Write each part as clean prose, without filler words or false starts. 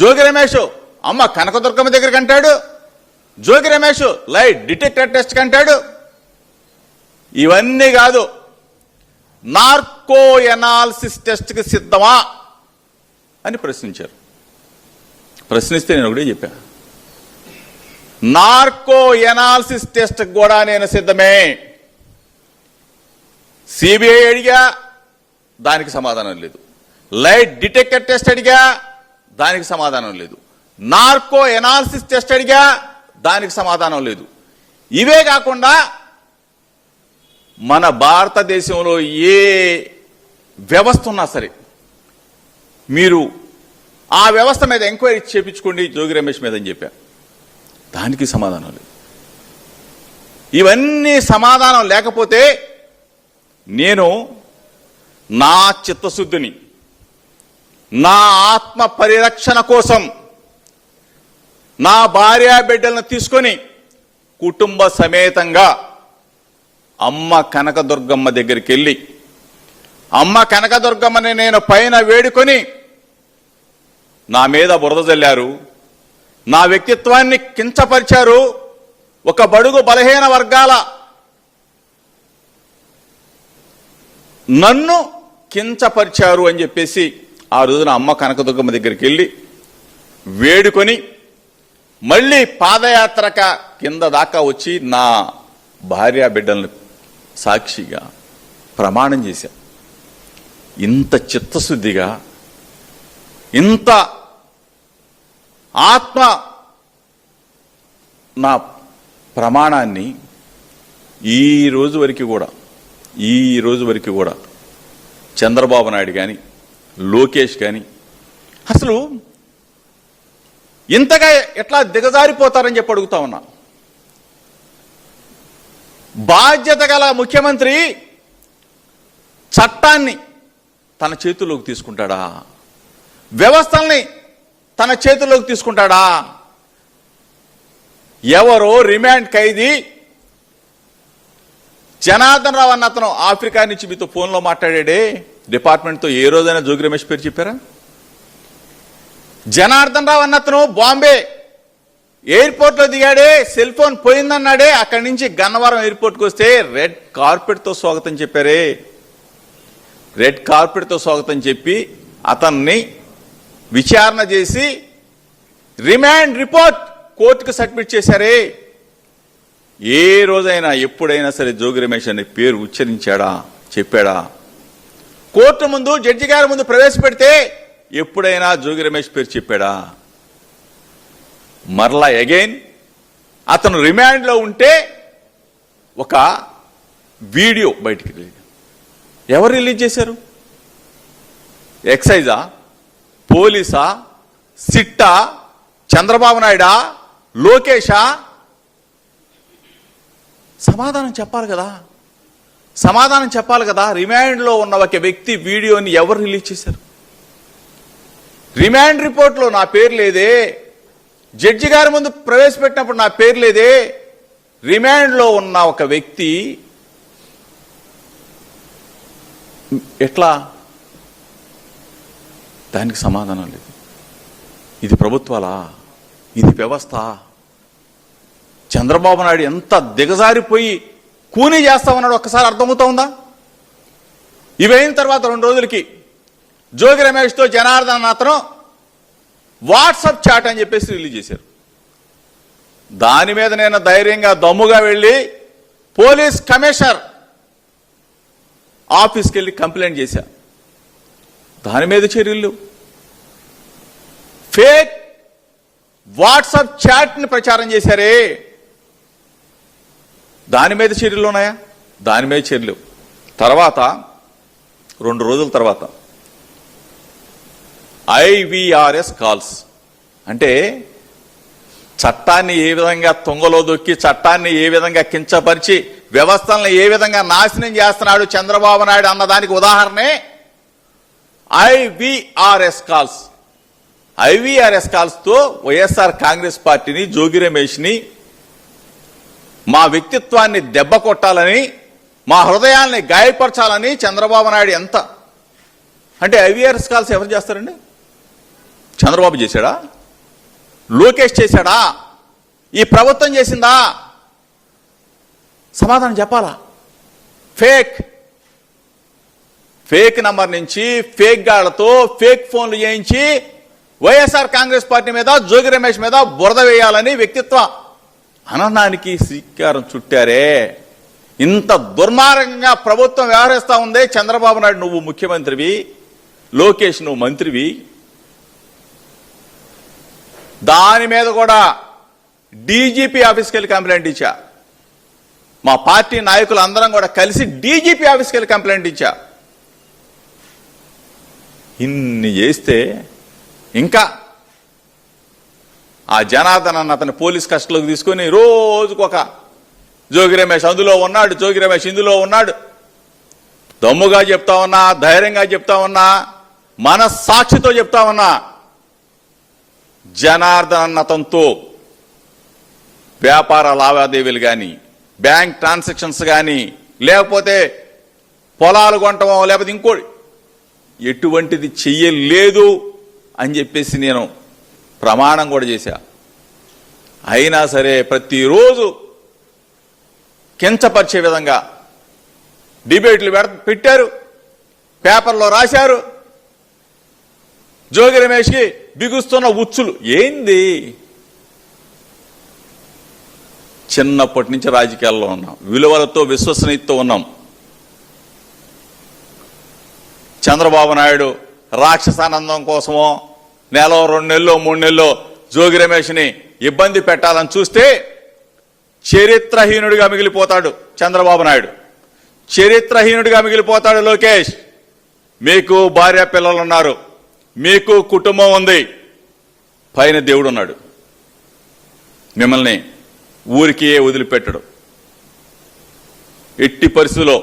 జోగి రమేష్ అమ్మ కనకదుర్గమ్మ దగ్గరికి అంటాడు, Jogi Ramesh light detector test కంటాడు. ఇవన్నీ కాదు, నార్కో ఎనాలిసిస్ టెస్ట్కి సిద్ధమా అని ప్రశ్నించారు. ప్రశ్నిస్తే నేను ఒకటే చెప్పా, నార్కో ఎనాలిసిస్ టెస్ట్ కూడా నేను సిద్ధమే. సిబిఐ అడిగా, దానికి సమాధానం లేదు. లైట్ డిటెక్టర్ టెస్ట్ అడిగా, దానికి సమాధానం లేదు. నార్కో ఎనాలిసిస్ టెస్ట్ అడిగా, దానికి సమాధానం లేదు. ఇవే కాకుండా మన భారతదేశంలో ఏ వ్యవస్థ ఉన్నా సరే మీరు ఆ వ్యవస్థ మీద ఎంక్వైరీ చేయించుకోండి జోగి రమేష్ మీద అని చెప్పా, దానికి సమాధానం లేదు. ఇవన్నీ సమాధానం లేకపోతే నేను నా చిత్తశుద్ధిని, నా ఆత్మ పరిరక్షణ కోసం నా భార్యా బిడ్డలను తీసుకొని కుటుంబ సమేతంగా అమ్మ కనకదుర్గమ్మ దగ్గరికి వెళ్ళి, అమ్మ కనకదుర్గమ్మని నేను పైన వేడుకొని, నా మీద బురద జల్లారు, నా వ్యక్తిత్వాన్ని కించపరిచారు, ఒక బడుగు బలహీన వర్గాల నన్ను కించపరిచారు అని చెప్పేసి ఆ రోజున అమ్మ కనకదుర్గమ్మ దగ్గరికి వెళ్ళి వేడుకొని మళ్ళీ పాదయాత్రక కింద దాకా వచ్చి నా భార్యా బిడ్డలను సాక్షిగా ప్రమాణం చేశా. ఇంత చిత్తశుద్ధిగా, ఇంత ఆత్మ నా ప్రమాణాన్ని ఈ రోజు వరకు కూడా చంద్రబాబు నాయుడు కానీ లోకేష్ కానీ అసలు ఇంతగా ఎట్లా దిగజారిపోతారని చెప్పి అడుగుతా ఉన్నా. బాధ్యత గల ముఖ్యమంత్రి చట్టాన్ని తన చేతుల్లోకి తీసుకుంటాడా? వ్యవస్థల్ని తన చేతుల్లోకి తీసుకుంటాడా? ఎవరో రిమాండ్ ఖైదీ జనార్దన్ రావు అన్న అతను ఆఫ్రికా నుంచి మీతో ఫోన్లో మాట్లాడాడే, డిపార్ట్మెంట్తో ఏ రోజైనా జోగి రమేష్ పేరు చెప్పారా? జనార్దన్ రావు అన్నతను బాంబే ఎయిర్పోర్ట్ లో దిగాడే, సెల్ ఫోన్ పోయిందన్నాడే, అక్కడి నుంచి గన్నవరం ఎయిర్పోర్ట్కి వస్తే రెడ్ కార్పెట్ తో స్వాగతం చెప్పారే. రెడ్ కార్పెట్ తో స్వాగతం చెప్పి అతన్ని విచారణ చేసి రిమాండ్ రిపోర్ట్ కోర్టుకు సబ్మిట్ చేశారే. ఏ రోజైనా ఎప్పుడైనా సరే జోగి రమేష్ అనే పేరు ఉచ్చరించాడా, చెప్పాడా? కోర్టు ముందు జడ్జి గారి ముందు ప్రవేశపెడితే ఎప్పుడైనా జోగి రమేష్ పేరు చెప్పాడా? మరలా అగైన్ అతను రిమాండ్లో ఉంటే ఒక వీడియో బయటికి ఎవరు రిలీజ్ చేశారు? ఎక్సైజా, పోలీసా, సిట్టా, చంద్రబాబు నాయుడా, లోకేషా? సమాధానం చెప్పాలి కదా. రిమాండ్లో ఉన్న ఒక వ్యక్తి వీడియోని ఎవరు రిలీజ్ చేశారు? రిమాండ్ రిపోర్ట్లో నా పేరు లేదే, జడ్జి గారి ముందు ప్రవేశపెట్టినప్పుడు నా పేరు లేదే. రిమాండ్లో ఉన్న ఒక వ్యక్తి ఎట్లా? దానికి సమాధానం లేదు. ఇది ప్రభుత్వాలా? ఇది వ్యవస్థ? చంద్రబాబు నాయుడు ఎంత దిగజారిపోయి కూనీ చేస్తా ఉన్నాడు ఒక్కసారి అర్థమవుతా ఉందా? ఇవైన తర్వాత 2 రోజులకి జోగి రమేష్తో జనార్దన్ అతను వాట్సాప్ చాట్ అని చెప్పేసి రిలీజ్ చేశారు. దాని మీద నేను ధైర్యంగా దమ్ముగా వెళ్ళి పోలీస్ కమిషనర్ ఆఫీస్కి వెళ్ళి కంప్లైంట్ చేశా. దాని మీద చర్యలు, ఫేక్ వాట్సాప్ చాట్ని ప్రచారం చేశారే, దాని మీద చర్యలు ఉన్నాయా? దాని మీద చర్యలు. తర్వాత 2 రోజుల తర్వాత ఐవీఆర్ఎస్ కాల్స్, అంటే చట్టాన్ని ఏ విధంగా తుంగలో దొక్కి, చట్టాన్ని ఏ విధంగా కించపరిచి, వ్యవస్థలను ఏ విధంగా నాశనం చేస్తున్నాడు చంద్రబాబు నాయుడు అన్నదానికి ఉదాహరణే ఐవీఆర్ఎస్ కాల్స్. ఐవీఆర్ఎస్ కాల్స్ తో వైఎస్ఆర్ కాంగ్రెస్ పార్టీని, జోగి రమేష్ ని, మా వ్యక్తిత్వాన్ని దెబ్బ కొట్టాలని, మా హృదయాల్ని గాయపరచాలని చంద్రబాబు నాయుడు ఎంత అంటే ఐవీఆర్ఎస్ కాల్స్ ఎవరు చేస్తారండి? చంద్రబాబు చేశాడా? లోకేష్ చేశాడా? ఈ ప్రభుత్వం చేసిందా? సమాధానం చెప్పాలా? ఫేక్ నంబర్ నుంచి ఫేక్ గాళ్లతో ఫేక్ ఫోన్లు చేయించి వైఎస్ఆర్ కాంగ్రెస్ పార్టీ మీద, జోగి రమేష్ మీద బురద వేయాలని వ్యక్తిత్వ అననానికి శ్రీకారం చుట్టారే. ఇంత దుర్మార్గంగా ప్రభుత్వం వ్యవహరిస్తా ఉంది. చంద్రబాబు నాయుడు నువ్వు ముఖ్యమంత్రివి, లోకేష్ నువ్వు మంత్రివి. దాని మీద కూడా డీజీపీ ఆఫీస్కి వెళ్ళి కంప్లైంట్ ఇచ్చా. మా పార్టీ నాయకులు అందరం కూడా కలిసి డీజీపీ ఆఫీస్కి వెళ్ళి కంప్లైంట్ ఇచ్చా. ఇన్ని చేస్తే ఇంకా ఆ జనార్దన్ అన్న అతని పోలీస్ కస్టడీలోకి తీసుకొని రోజుకొక జోగి రమేష్ అందులో ఉన్నాడు, జోగి రమేష్ ఇందులో ఉన్నాడు. దమ్ముగా చెప్తా ఉన్నా, ధైర్యంగా చెప్తా ఉన్నా, మనస్సాక్షితో చెప్తా ఉన్నా, జనార్దన్ అన్న అతనితో వ్యాపార లావాదేవీలు కానీ, బ్యాంక్ ట్రాన్సాక్షన్స్ కానీ, లేకపోతే పొలాలు కొనటమో లేకపోతే ఇంకోటి ఎటువంటిది చెయ్యలేదు అని చెప్పేసి నేను ప్రమాణం కూడా చేశా. అయినా సరే ప్రతిరోజు కించపరిచే విధంగా డిబేట్లు పెట్టారు, పేపర్లో రాశారు. జోగి రమేష్కి బిగుస్తున్న ఉచ్చులు ఏంది? చిన్నప్పటి నుంచి రాజకీయాల్లో ఉన్నాం, విలువలతో విశ్వసనీయతతో ఉన్నాం. చంద్రబాబు నాయుడు రాక్షసానందం కోసమో నెల 2 నెలలో 3 నెలలో జోగి రమేష్ని ఇబ్బంది పెట్టాలని చూస్తే చరిత్రహీనుడిగా మిగిలిపోతాడు చంద్రబాబు నాయుడు, చరిత్రహీనుడిగా మిగిలిపోతాడు లోకేష్. మీకు భార్య పిల్లలు ఉన్నారు, మీకు కుటుంబం ఉంది, పైన దేవుడు ఉన్నాడు. మిమ్మల్ని ఊరికి వదిలిపెట్టడు. ఎట్టి పరిస్థితిలో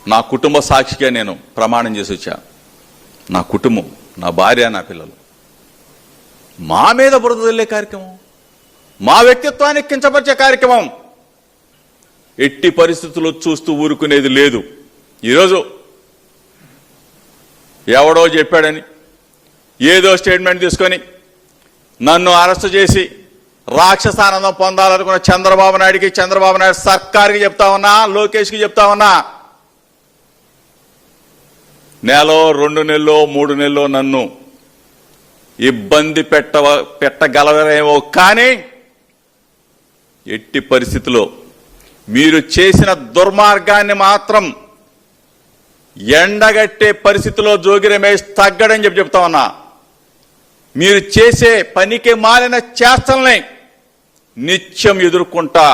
నా కుటుంబ సాక్షిగా నేను ప్రమాణం చేసి వచ్చా. నా కుటుంబం, నా భార్య, నా పిల్లలు. మా మీద బురద జల్లే కార్యక్రమం, మా వ్యక్తిత్వాన్ని కించపరిచే కార్యక్రమం ఎట్టి పరిస్థితుల్లో చూస్తూ ఊరుకునేది లేదు. ఈరోజు ఎవడో చెప్పాడని ఏదో స్టేట్మెంట్ తీసుకొని నన్ను అరెస్ట్ చేసి రాక్షసానందం పొందాలనుకున్న చంద్రబాబు నాయుడికి, చంద్రబాబు నాయుడు సర్కార్కి చెప్తా ఉన్నా, లోకేష్కి చెప్తా ఉన్నా, నెలలో 2 నెలలో 3 నెలలో నన్ను ఇబ్బంది పెట్టగలరేమో, కానీ ఎట్టి పరిస్థితిలో మీరు చేసిన దుర్మార్గాన్ని మాత్రం ఎండగట్టే పరిస్థితిలో జోగి రమేష్ తగ్గడని చెప్తా ఉన్నా. మీరు చేసే పనికి మాలిన చేష్టల్ని నిత్యం ఎదుర్కొంటా